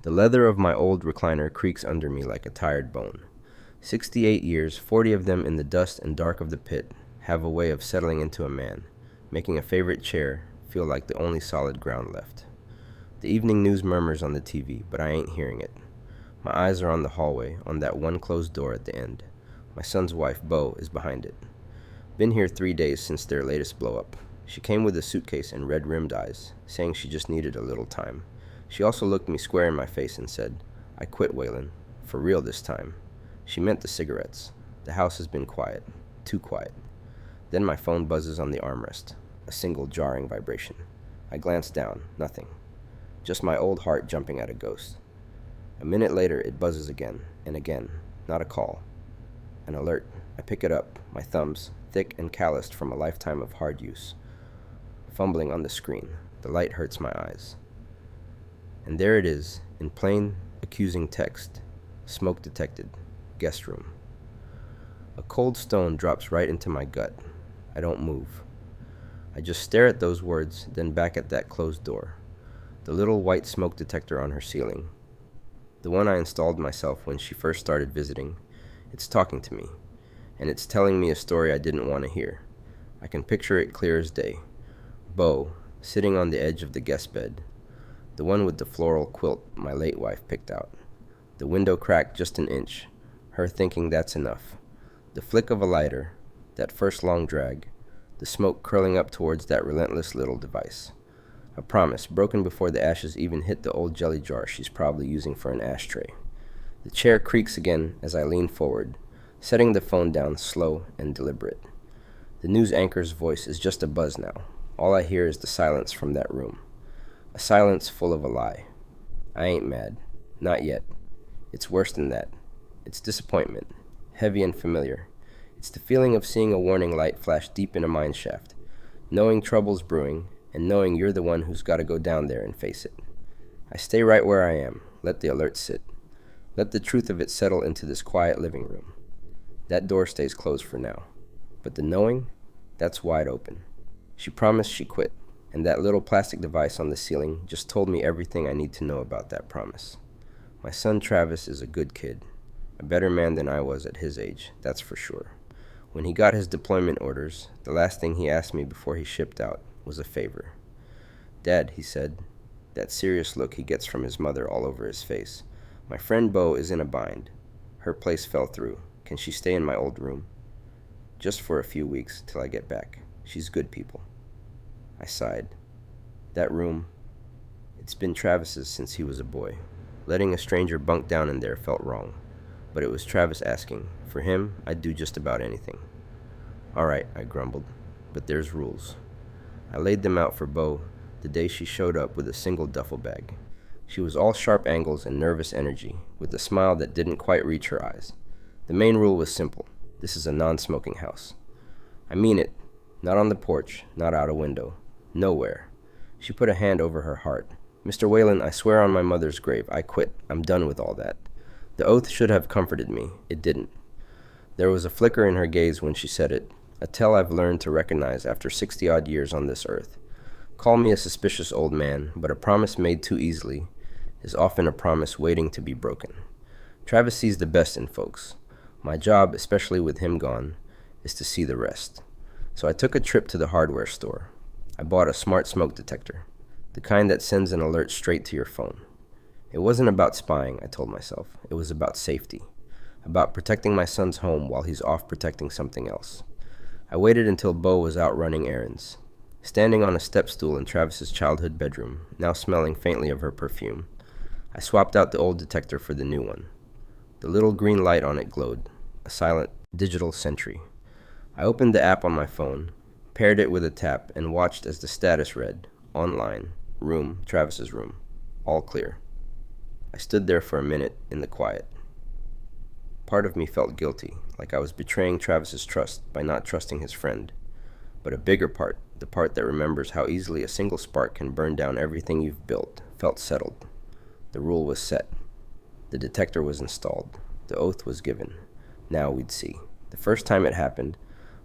The leather of my old recliner creaks under me like a tired bone. 68 years, 40 of them in the dust and dark of the pit, have a way of settling into a man, making a favorite chair feel like the only solid ground left. The evening news murmurs on the TV, but I ain't hearing it. My eyes are on the hallway, on that one closed door at the end. My son's wife, Bo, is behind it. Been here 3 days since their latest blow-up. She came with a suitcase and red-rimmed eyes, saying she just needed a little time. She also looked me square in my face and said, "I quit, Waylon. For real this time." She meant the cigarettes. The house has been quiet. Too quiet. Then my phone buzzes on the armrest. A single jarring vibration. I glance down. Nothing. Just my old heart jumping at a ghost. A minute later, it buzzes again, and again. Not a call. An alert. I pick it up, my thumbs, thick and calloused from a lifetime of hard use. Fumbling on the screen. The light hurts my eyes. And there it is, in plain, accusing text. Smoke detected. Guest room. A cold stone drops right into my gut. I don't move. I just stare at those words, then back at that closed door. The little white smoke detector on her ceiling. The one I installed myself when she first started visiting. It's talking to me, and it's telling me a story I didn't want to hear. I can picture it clear as day. Bo, sitting on the edge of the guest bed. The one with the floral quilt my late wife picked out. The window cracked just an inch. Her thinking that's enough. The flick of a lighter, that first long drag, the smoke curling up towards that relentless little device. A promise, broken before the ashes even hit the old jelly jar she's probably using for an ashtray. The chair creaks again as I lean forward, setting the phone down slow and deliberate. The news anchor's voice is just a buzz now. All I hear is the silence from that room. A silence full of a lie. I ain't mad. Not yet. It's worse than that. It's disappointment, heavy and familiar. It's the feeling of seeing a warning light flash deep in a mine shaft, knowing trouble's brewing, and knowing you're the one who's got to go down there and face it. I stay right where I am, let the alert sit. Let the truth of it settle into this quiet living room. That door stays closed for now. But the knowing, that's wide open. She promised she quit, and that little plastic device on the ceiling just told me everything I need to know about that promise. My son Travis is a good kid. A better man than I was at his age, that's for sure. When he got his deployment orders, the last thing he asked me before he shipped out was a favor. "Dad," he said, that serious look he gets from his mother all over his face. "My friend Bo is in a bind. Her place fell through. Can she stay in my old room? Just for a few weeks, till I get back. She's good people." I sighed. That room, it's been Travis's since he was a boy. Letting a stranger bunk down in there felt wrong. But it was Travis asking. For him, I'd do just about anything. "All right," I grumbled, "but there's rules." I laid them out for Bo the day she showed up with a single duffel bag. She was all sharp angles and nervous energy, with a smile that didn't quite reach her eyes. The main rule was simple. This is a non-smoking house. I mean it. Not on the porch, not out a window. Nowhere. She put a hand over her heart. "Mr. Waylon, I swear on my mother's grave, I quit. I'm done with all that." The oath should have comforted me. It didn't. There was a flicker in her gaze when she said it, a tell I've learned to recognize after 60-odd years on this earth. Call me a suspicious old man, but a promise made too easily is often a promise waiting to be broken. Travis sees the best in folks. My job, especially with him gone, is to see the rest. So I took a trip to the hardware store. I bought a smart smoke detector, the kind that sends an alert straight to your phone. It wasn't about spying, I told myself. It was about safety, about protecting my son's home while he's off protecting something else. I waited until Bo was out running errands. Standing on a step stool in Travis's childhood bedroom, now smelling faintly of her perfume, I swapped out the old detector for the new one. The little green light on it glowed, a silent digital sentry. I opened the app on my phone, paired it with a tap, and watched as the status read, "Online, room, Travis's room, all clear." I stood there for a minute in the quiet. Part of me felt guilty, like I was betraying Travis's trust by not trusting his friend. But a bigger part, the part that remembers how easily a single spark can burn down everything you've built, felt settled. The rule was set. The detector was installed. The oath was given. Now we'd see. The first time it happened,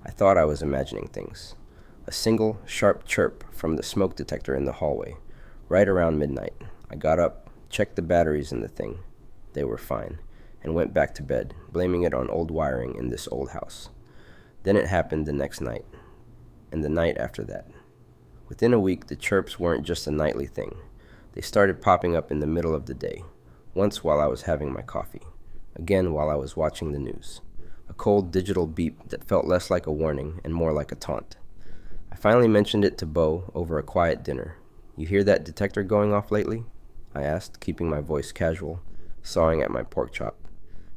I thought I was imagining things. A single, sharp chirp from the smoke detector in the hallway, right around midnight. I got up, checked the batteries in the thing. They were fine, and went back to bed, blaming it on old wiring in this old house. Then it happened the next night, and the night after that. Within a week, the chirps weren't just a nightly thing. They started popping up in the middle of the day, once while I was having my coffee, again while I was watching the news. A cold digital beep that felt less like a warning and more like a taunt. I finally mentioned it to Beau over a quiet dinner. "You hear that detector going off lately?" I asked, keeping my voice casual, sawing at my pork chop.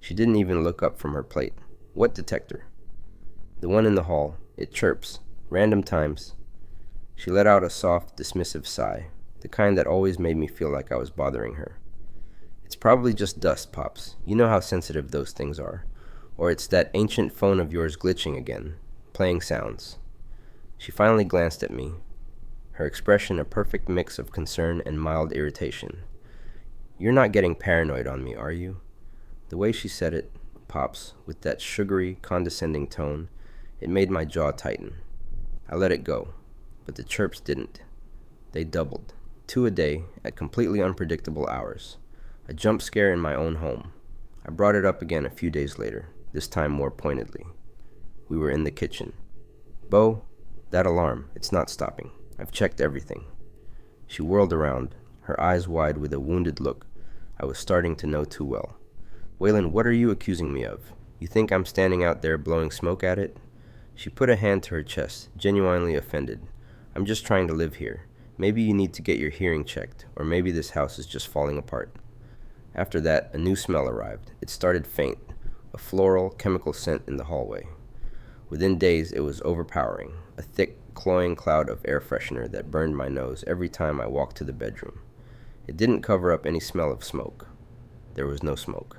She didn't even look up from her plate. "What detector?" "The one in the hall. It chirps. Random times." She let out a soft, dismissive sigh, the kind that always made me feel like I was bothering her. "It's probably just dust, Pops. You know how sensitive those things are. Or it's that ancient phone of yours glitching again, playing sounds." She finally glanced at me, her expression a perfect mix of concern and mild irritation. "You're not getting paranoid on me, are you?" The way she said it, Pops, with that sugary, condescending tone, it made my jaw tighten. I let it go, but the chirps didn't. They doubled, 2 a day, at completely unpredictable hours. A jump scare in my own home. I brought it up again a few days later, this time more pointedly. We were in the kitchen. "Beau, that alarm, it's not stopping. I've checked everything." She whirled around, her eyes wide with a wounded look I was starting to know too well. "Waylon, what are you accusing me of? You think I'm standing out there blowing smoke at it?" She put a hand to her chest, genuinely offended. "I'm just trying to live here. Maybe you need to get your hearing checked, or maybe this house is just falling apart." After that, a new smell arrived. It started faint, a floral, chemical scent in the hallway. Within days, it was overpowering, a thick, cloying cloud of air freshener that burned my nose every time I walked to the bedroom. It didn't cover up any smell of smoke. There was no smoke.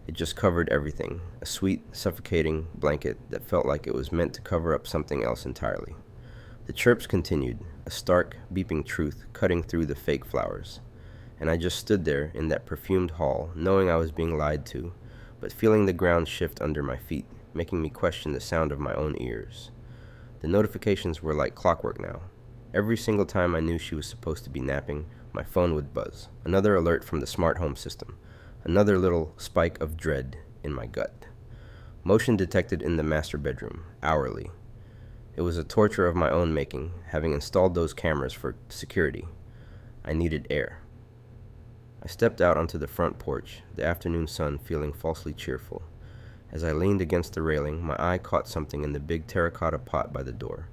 It just covered everything, a sweet, suffocating blanket that felt like it was meant to cover up something else entirely. The chirps continued, a stark, beeping truth cutting through the fake flowers. And I just stood there in that perfumed hall, knowing I was being lied to, but feeling the ground shift under my feet, making me question the sound of my own ears. The notifications were like clockwork now. Every single time I knew she was supposed to be napping, my phone would buzz. Another alert from the smart home system. Another little spike of dread in my gut. Motion detected in the master bedroom, hourly. It was a torture of my own making, having installed those cameras for security. I needed air. I stepped out onto the front porch, the afternoon sun feeling falsely cheerful. As I leaned against the railing, my eye caught something in the big terracotta pot by the door,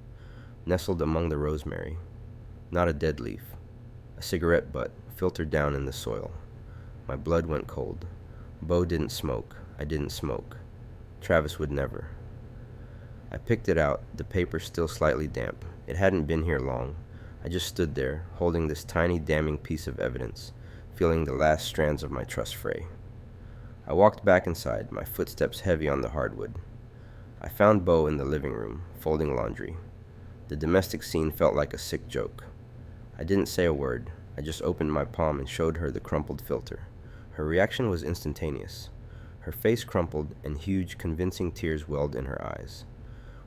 nestled among the rosemary. Not a dead leaf. A cigarette butt, filtered down in the soil. My blood went cold. Beau didn't smoke. I didn't smoke. Travis would never. I picked it out, the paper still slightly damp. It hadn't been here long. I just stood there, holding this tiny damning piece of evidence, feeling the last strands of my trust fray. I walked back inside, my footsteps heavy on the hardwood. I found Beau in the living room, folding laundry. The domestic scene felt like a sick joke. I didn't say a word. I just opened my palm and showed her the crumpled filter. Her reaction was instantaneous. Her face crumpled, and huge, convincing tears welled in her eyes.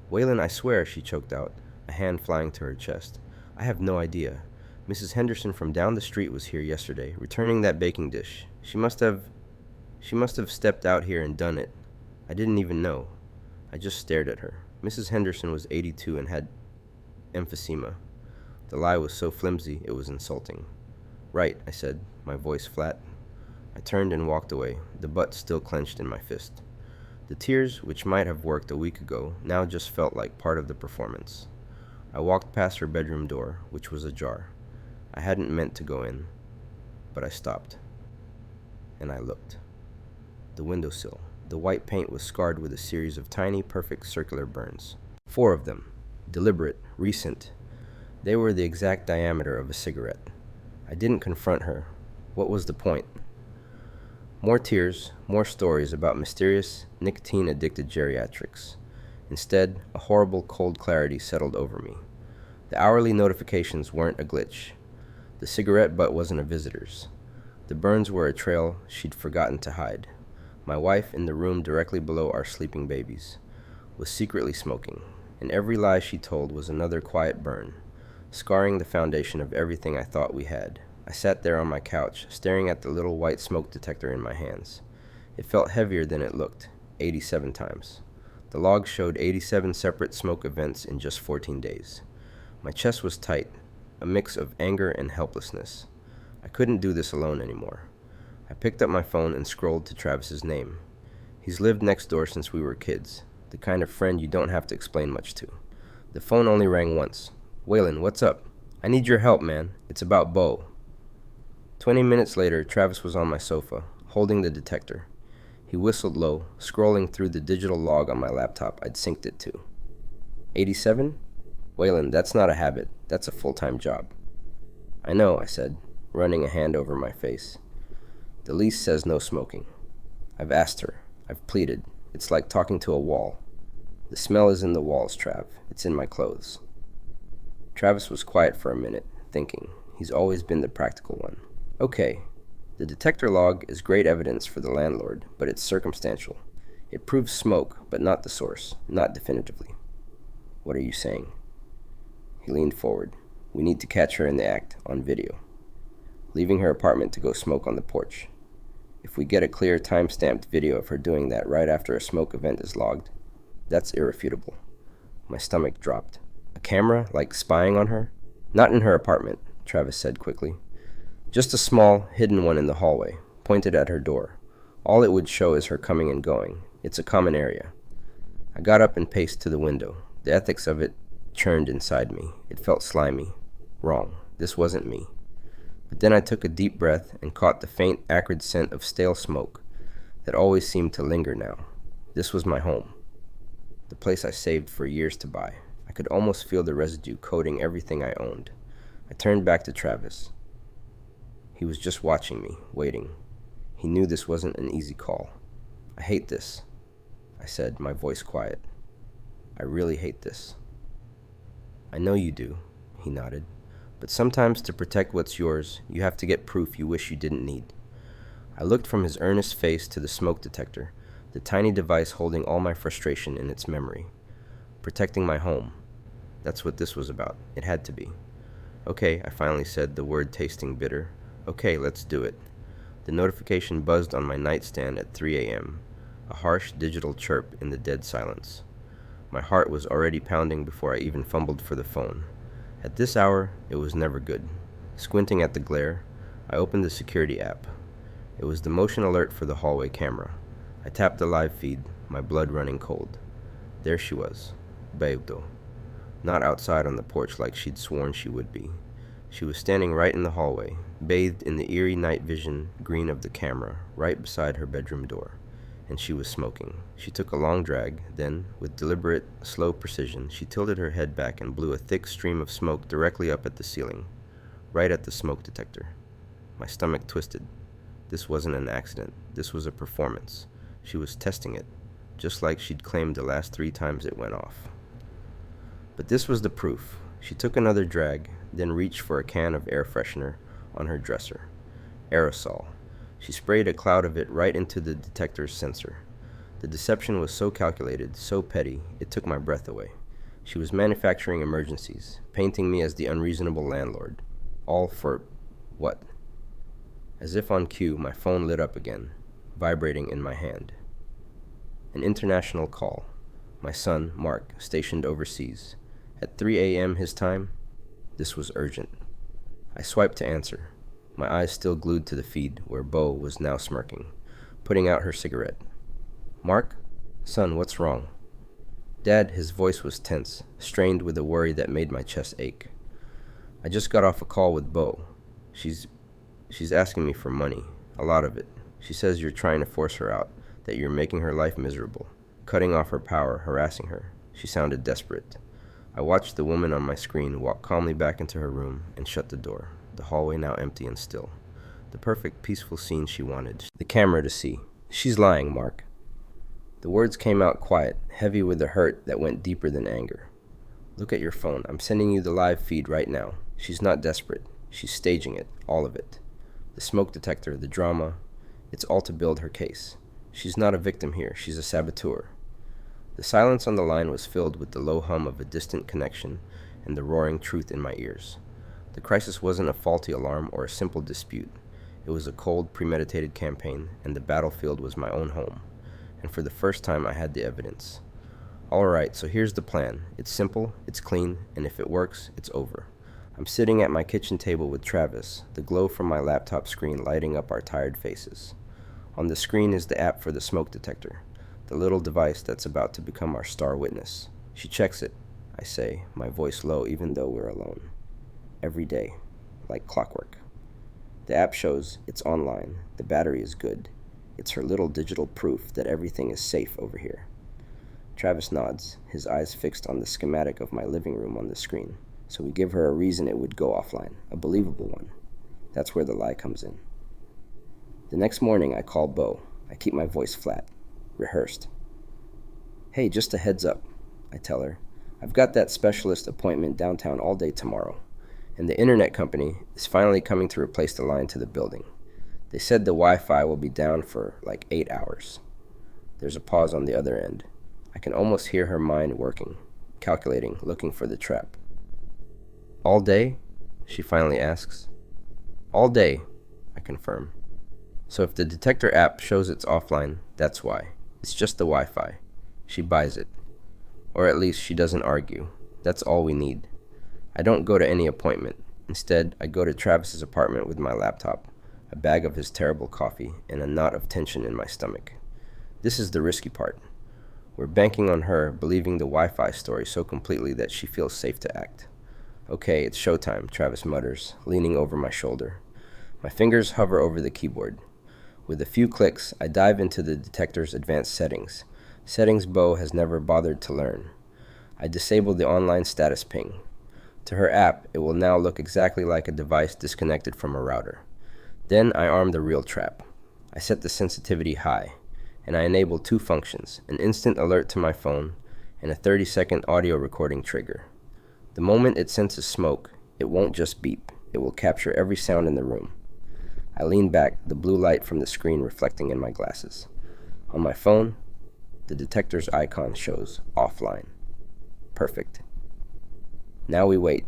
"Waylon, I swear," she choked out, a hand flying to her chest. "I have no idea. Mrs. Henderson from down the street was here yesterday, returning that baking dish. She must have stepped out here and done it. I didn't even know." I just stared at her. Mrs. Henderson was 82 and had emphysema. The lie was so flimsy, it was insulting. "Right," I said, my voice flat. I turned and walked away, the butt still clenched in my fist. The tears, which might have worked a week ago, now just felt like part of the performance. I walked past her bedroom door, which was ajar. I hadn't meant to go in, but I stopped. And I looked. The windowsill. The white paint was scarred with a series of tiny, perfect circular burns. 4 of them. Deliberate, recent. They were the exact diameter of a cigarette. I didn't confront her. What was the point? More tears, more stories about mysterious, nicotine-addicted geriatrics. Instead, a horrible cold clarity settled over me. The hourly notifications weren't a glitch. The cigarette butt wasn't a visitor's. The burns were a trail she'd forgotten to hide. My wife, in the room directly below our sleeping babies, was secretly smoking, and every lie she told was another quiet burn, scarring the foundation of everything I thought we had. I sat there on my couch, staring at the little white smoke detector in my hands. It felt heavier than it looked, 87 times. The log showed 87 separate smoke events in just 14 days. My chest was tight, a mix of anger and helplessness. I couldn't do this alone anymore. I picked up my phone and scrolled to Travis's name. He's lived next door since we were kids, the kind of friend you don't have to explain much to. The phone only rang once. "Waylon, what's up?" "I need your help, man. It's about Bo." 20 minutes later, Travis was on my sofa, holding the detector. He whistled low, scrolling through the digital log on my laptop I'd synced it to. 87? "Waylon, that's not a habit. That's a full-time job." "I know," I said, running a hand over my face. "The lease says no smoking." I've asked her. I've pleaded. It's like talking to a wall. The smell is in the walls, Trav. It's in my clothes. Travis was quiet for a minute, thinking. He's always been the practical one. "Okay, the detector log is great evidence for the landlord, but it's circumstantial. It proves smoke, but not the source, not definitively." "What are you saying?" He leaned forward. "We need to catch her in the act, on video. Leaving her apartment to go smoke on the porch. If we get a clear time-stamped video of her doing that right after a smoke event is logged, that's irrefutable." My stomach dropped. "A camera, like spying on her?" "Not in her apartment," Travis said quickly. "Just a small, hidden one in the hallway, pointed at her door. All it would show is her coming and going. It's a common area." I got up and paced to the window. The ethics of it churned inside me. It felt slimy. Wrong. This wasn't me. But then I took a deep breath and caught the faint, acrid scent of stale smoke that always seemed to linger now. This was my home. The place I saved for years to buy. I could almost feel the residue coating everything I owned. I turned back to Travis. He was just watching me, waiting. He knew this wasn't an easy call. "I hate this," I said, my voice quiet. "I really hate this." "I know you do," he nodded. "But sometimes to protect what's yours, you have to get proof you wish you didn't need." I looked from his earnest face to the smoke detector, the tiny device holding all my frustration in its memory. Protecting my home. That's what this was about. It had to be. "Okay," I finally said, the word tasting bitter. "Okay, let's do it." The notification buzzed on my nightstand at 3 a.m., a harsh digital chirp in the dead silence. My heart was already pounding before I even fumbled for the phone. At this hour, it was never good. Squinting at the glare, I opened the security app. It was the motion alert for the hallway camera. I tapped the live feed, my blood running cold. There she was, Beibdo. Not outside on the porch like she'd sworn she would be. She was standing right in the hallway, bathed in the eerie night vision green of the camera, right beside her bedroom door. And she was smoking. She took a long drag, then, with deliberate, slow precision, she tilted her head back and blew a thick stream of smoke directly up at the ceiling, right at the smoke detector. My stomach twisted. This wasn't an accident. This was a performance. She was testing it, just like she'd claimed the last 3 times it went off. But this was the proof. She took another drag, then reached for a can of air freshener on her dresser. Aerosol. She sprayed a cloud of it right into the detector's sensor. The deception was so calculated, so petty, it took my breath away. She was manufacturing emergencies, painting me as the unreasonable landlord. All for what? As if on cue, my phone lit up again, vibrating in my hand. An international call. My son, Mark, stationed overseas. At 3 a.m. his time, this was urgent. I swiped to answer, my eyes still glued to the feed where Bo was now smirking, putting out her cigarette. "Mark? Son, what's wrong?" "Dad," his voice was tense, strained with a worry that made my chest ache. "I just got off a call with Bo. She's asking me for money, a lot of it. She says you're trying to force her out, that you're making her life miserable, cutting off her power, harassing her." She sounded desperate. I watched the woman on my screen walk calmly back into her room and shut the door, the hallway now empty and still. The perfect, peaceful scene she wanted. The camera to see. "She's lying, Mark." The words came out quiet, heavy with a hurt that went deeper than anger. "Look at your phone. I'm sending you the live feed right now. She's not desperate. She's staging it, all of it. The smoke detector, the drama, it's all to build her case. She's not a victim here. She's a saboteur." The silence on the line was filled with the low hum of a distant connection and the roaring truth in my ears. The crisis wasn't a faulty alarm or a simple dispute. It was a cold, premeditated campaign, and the battlefield was my own home. And for the first time, I had the evidence. All right, so here's the plan. It's simple, it's clean, and if it works, it's over. I'm sitting at my kitchen table with Travis, the glow from my laptop screen lighting up our tired faces. On the screen is the app for the smoke detector, the little device that's about to become our star witness. She checks it, I say, my voice low even though we're alone. Every day, like clockwork. The app shows it's online, the battery is good. It's her little digital proof that everything is safe over here. Travis nods, his eyes fixed on the schematic of my living room on the screen. So we give her a reason it would go offline, a believable one. That's where the lie comes in. The next morning, I call Bo. I keep my voice flat, rehearsed. Hey, just a heads up, I tell her. I've got that specialist appointment downtown all day tomorrow, and the internet company is finally coming to replace the line to the building. They said the Wi-Fi will be down for like 8 hours. There's a pause on the other end. I can almost hear her mind working, calculating, looking for the trap. All day? She finally asks. All day, I confirm. So if the detector app shows it's offline, that's why. It's just the Wi-Fi. She buys it. Or at least she doesn't argue. That's all we need. I don't go to any appointment. Instead, I go to Travis's apartment with my laptop, a bag of his terrible coffee, and a knot of tension in my stomach. This is the risky part. We're banking on her believing the Wi-Fi story so completely that she feels safe to act. Okay, it's showtime, Travis mutters, leaning over my shoulder. My fingers hover over the keyboard. With a few clicks, I dive into the detector's advanced settings. Settings Bo has never bothered to learn. I disable the online status ping. To her app, it will now look exactly like a device disconnected from a router. Then I arm the real trap. I set the sensitivity high, and I enable 2 functions, an instant alert to my phone and a 30-second audio recording trigger. The moment it senses smoke, it won't just beep. It will capture every sound in the room. I lean back, the blue light from the screen reflecting in my glasses. On my phone, the detector's icon shows offline. Perfect. Now we wait,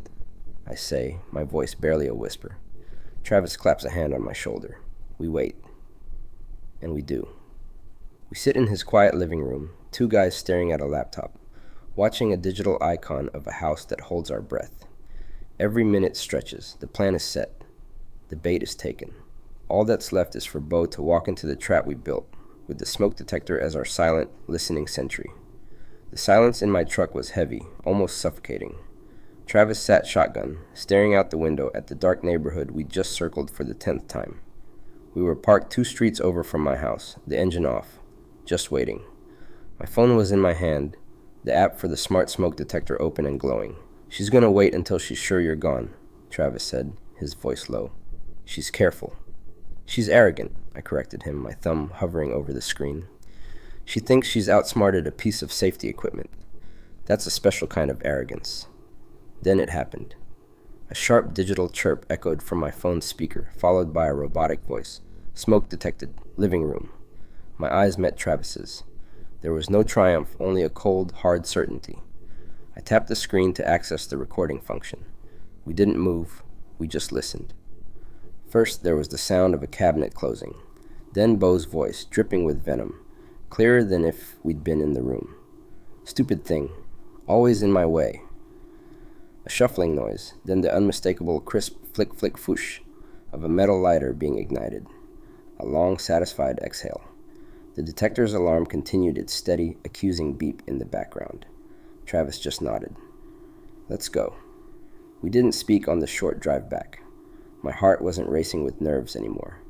I say, my voice barely a whisper. Travis claps a hand on my shoulder. We wait. And we do. We sit in his quiet living room, 2 guys staring at a laptop, watching a digital icon of a house that holds our breath. Every minute stretches. The plan is set. The bait is taken. All that's left is for Bo to walk into the trap we built, with the smoke detector as our silent, listening sentry. The silence in my truck was heavy, almost suffocating. Travis sat shotgun, staring out the window at the dark neighborhood we just circled for the 10th time. We were parked 2 streets over from my house, the engine off, just waiting. My phone was in my hand, the app for the smart smoke detector open and glowing. She's gonna wait until she's sure you're gone, Travis said, his voice low. She's careful. She's arrogant, I corrected him, my thumb hovering over the screen. She thinks she's outsmarted a piece of safety equipment. That's a special kind of arrogance. Then it happened. A sharp digital chirp echoed from my phone's speaker, followed by a robotic voice. Smoke detected. Living room. My eyes met Travis's. There was no triumph, only a cold, hard certainty. I tapped the screen to access the recording function. We didn't move. We just listened. First, there was the sound of a cabinet closing. Then Bo's voice, dripping with venom, clearer than if we'd been in the room. Stupid thing. Always in my way. A shuffling noise, then the unmistakable crisp flick-flick foosh of a metal lighter being ignited. A long, satisfied exhale. The detector's alarm continued its steady, accusing beep in the background. Travis just nodded. Let's go. We didn't speak on the short drive back. My heart wasn't racing with nerves anymore.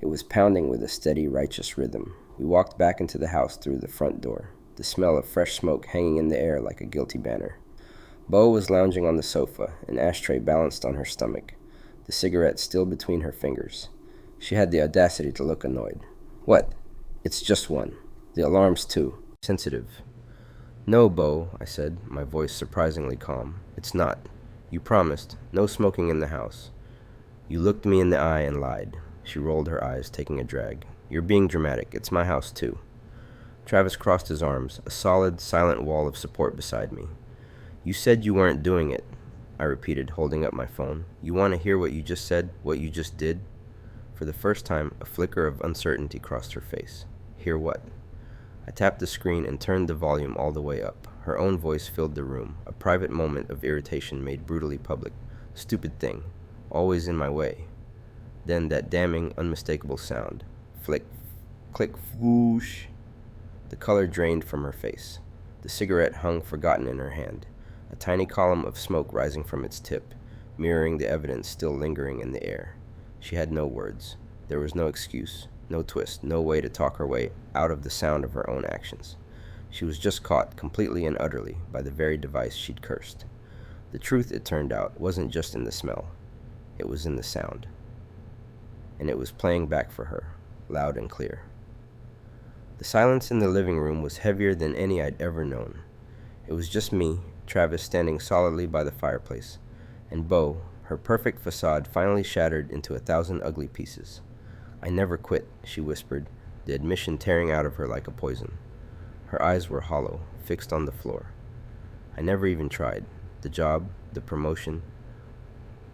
It was pounding with a steady, righteous rhythm. We walked back into the house through the front door, the smell of fresh smoke hanging in the air like a guilty banner. Bo was lounging on the sofa, an ashtray balanced on her stomach, the cigarette still between her fingers. She had the audacity to look annoyed. What? It's just one. The alarm's too sensitive. No, Bo, I said, my voice surprisingly calm. It's not. You promised. No smoking in the house. You looked me in the eye and lied. She rolled her eyes, taking a drag. You're being dramatic. It's my house, too. Travis crossed his arms, a solid, silent wall of support beside me. You said you weren't doing it. I repeated, holding up my phone. You want to hear what you just said, what you just did? For the first time, a flicker of uncertainty crossed her face. Hear what? I tapped the screen and turned the volume all the way up. Her own voice filled the room, a private moment of irritation made brutally public. Stupid thing. Always in my way. Then that damning, unmistakable sound. Flick, click, whoosh. The color drained from her face. The cigarette hung forgotten in her hand, a tiny column of smoke rising from its tip, mirroring the evidence still lingering in the air. She had no words. There was no excuse, no twist, no way to talk her way out of the sound of her own actions. She was just caught, completely and utterly, by the very device she'd cursed. The truth, it turned out, wasn't just in the smell. It was in the sound. And it was playing back for her, loud and clear. The silence in the living room was heavier than any I'd ever known. It was just me, Travis standing solidly by the fireplace, and Beau, her perfect facade finally shattered into 1,000 ugly pieces. I never quit, she whispered, the admission tearing out of her like a poison. Her eyes were hollow, fixed on the floor. I never even tried. The job, the promotion,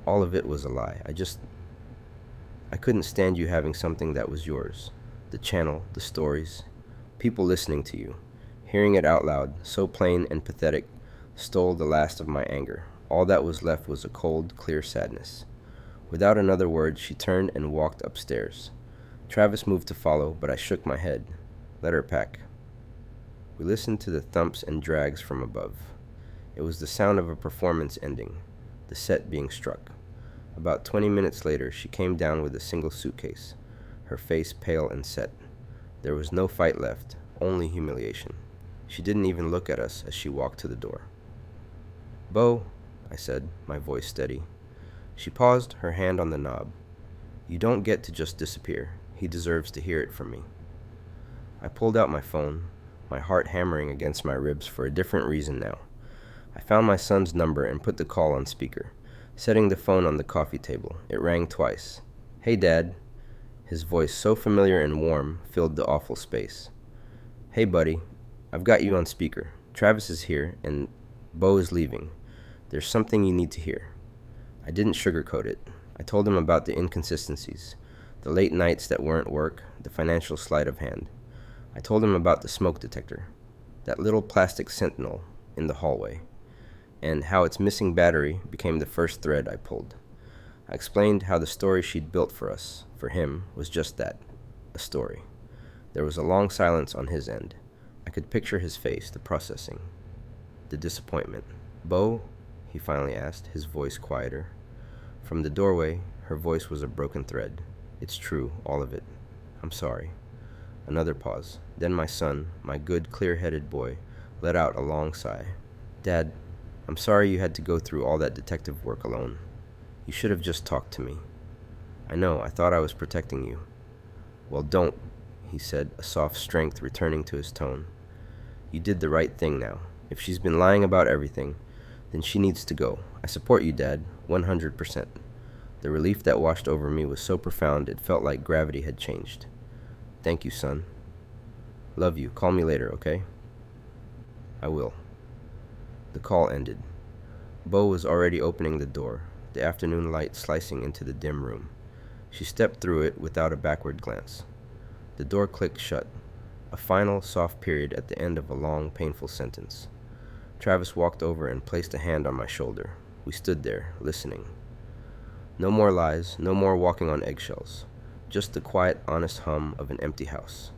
all of it was a lie. I couldn't stand you having something that was yours. The channel, the stories, people listening to you. Hearing it out loud, so plain and pathetic, stole the last of my anger. All that was left was a cold, clear sadness. Without another word, she turned and walked upstairs. Travis moved to follow, but I shook my head. Let her pack. We listened to the thumps and drags from above. It was the sound of a performance ending, the set being struck. About 20 minutes later, she came down with a single suitcase, her face pale and set. There was no fight left, only humiliation. She didn't even look at us as she walked to the door. Beau, I said, my voice steady. She paused, her hand on the knob. You don't get to just disappear. He deserves to hear it from me. I pulled out my phone, my heart hammering against my ribs for a different reason now. I found my son's number and put the call on speaker, setting the phone on the coffee table. It rang twice. Hey, Dad. His voice, so familiar and warm, filled the awful space. Hey, buddy. I've got you on speaker. Travis is here, and Beau is leaving. There's something you need to hear. I didn't sugarcoat it. I told him about the inconsistencies, the late nights that weren't work, the financial sleight of hand. I told him about the smoke detector, that little plastic sentinel in the hallway, and how its missing battery became the first thread I pulled. I explained how the story she'd built for us, for him, was just that, a story. There was a long silence on his end. I could picture his face, the processing, the disappointment. Beau, he finally asked, his voice quieter. From the doorway, her voice was a broken thread. It's true, all of it. I'm sorry. Another pause. Then my son, my good, clear-headed boy, let out a long sigh. Dad, I'm sorry you had to go through all that detective work alone. You should have just talked to me. I know, I thought I was protecting you. Well, don't, he said, a soft strength returning to his tone. You did the right thing now. If she's been lying about everything, then she needs to go. I support you, Dad, 100%. The relief that washed over me was so profound it felt like gravity had changed. Thank you, son. Love you. Call me later, okay? I will. The call ended. Beau was already opening the door, the afternoon light slicing into the dim room. She stepped through it without a backward glance. The door clicked shut, a final, soft period at the end of a long, painful sentence. Travis walked over and placed a hand on my shoulder. We stood there, listening. No more lies, no more walking on eggshells. Just the quiet, honest hum of an empty house.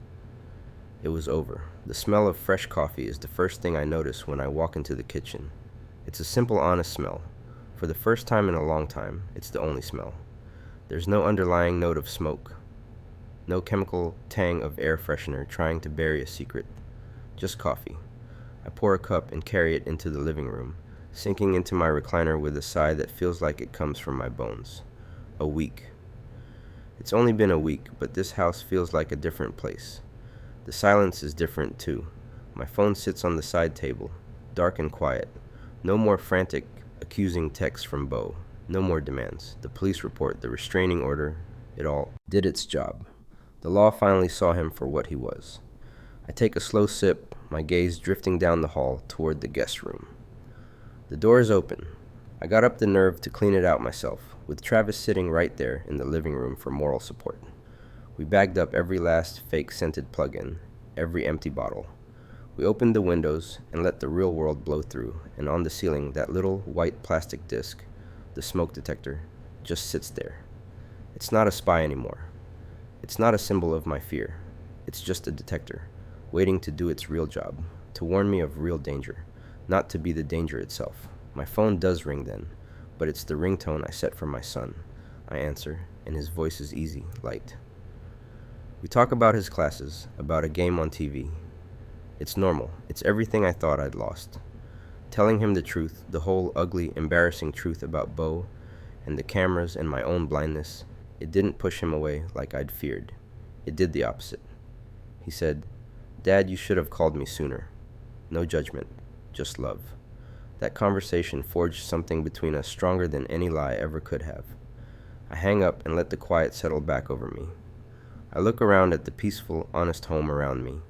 It was over. The smell of fresh coffee is the first thing I notice when I walk into the kitchen. It's a simple, honest smell. For the first time in a long time, it's the only smell. There's no underlying note of smoke. No chemical tang of air freshener trying to bury a secret. Just coffee. I pour a cup and carry it into the living room, sinking into my recliner with a sigh that feels like it comes from my bones. A week. It's only been a week, but this house feels like a different place. The silence is different, too. My phone sits on the side table, dark and quiet. No more frantic, accusing texts from Beau. No more demands. The police report, the restraining order, it all did its job. The law finally saw him for what he was. I take a slow sip, my gaze drifting down the hall toward the guest room. The door is open. I got up the nerve to clean it out myself, with Travis sitting right there in the living room for moral support. We bagged up every last fake scented plug-in, every empty bottle. We opened the windows and let the real world blow through, and on the ceiling that little white plastic disc, the smoke detector, just sits there. It's not a spy anymore. It's not a symbol of my fear. It's just a detector, waiting to do its real job, to warn me of real danger, not to be the danger itself. My phone does ring then, but it's the ringtone I set for my son. I answer, and his voice is easy, light. We talk about his classes, about a game on TV. It's normal. It's everything I thought I'd lost. Telling him the truth, the whole ugly, embarrassing truth about Bo and the cameras and my own blindness, it didn't push him away like I'd feared. It did the opposite. He said, "Dad, you should have called me sooner." No judgment, just love. That conversation forged something between us stronger than any lie ever could have. I hang up and let the quiet settle back over me. I look around at the peaceful, honest home around me.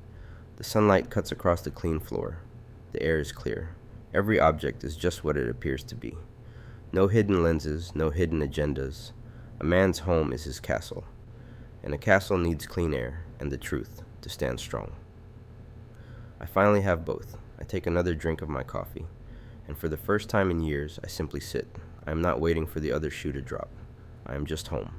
The sunlight cuts across the clean floor. The air is clear. Every object is just what it appears to be. No hidden lenses, no hidden agendas. A man's home is his castle, and a castle needs clean air and the truth to stand strong. I finally have both. I take another drink of my coffee, and for the first time in years, I simply sit. I am not waiting for the other shoe to drop. I am just home.